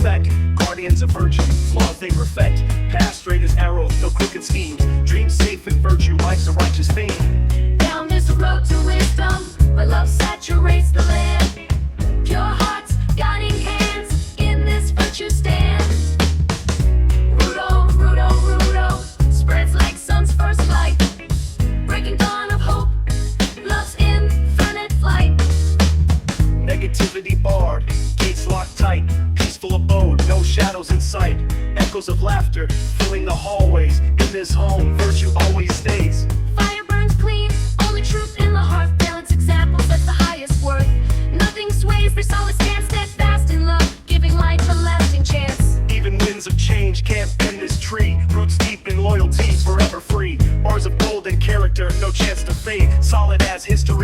effect. Guardians of virtue, law they perfect. Path straight as arrows, no crooked schemes. Dreams safe in virtue, life's a righteous fame. Down this road to wisdom, where love saturates the land. Pure hearts, guiding hands, in this virtue stand. Rudo, Rudo, Rudo, spreads like sun's first light. Breaking dawn of hope, love's infinite flight. Negativity barred, gates locked tight. Peaceful abode, no shadows in sight. Echoes of laughter, filling the hallways. In this home, virtue always stays. Fire burns clean, only truth in the heart. Balance examples at the highest worth. Nothing sways, their solid stand steadfast in love, giving life a lasting chance. Even winds of change can't bend this tree. Roots deep in loyalty, forever free. Bars of gold and character, no chance to fade. Solid as history.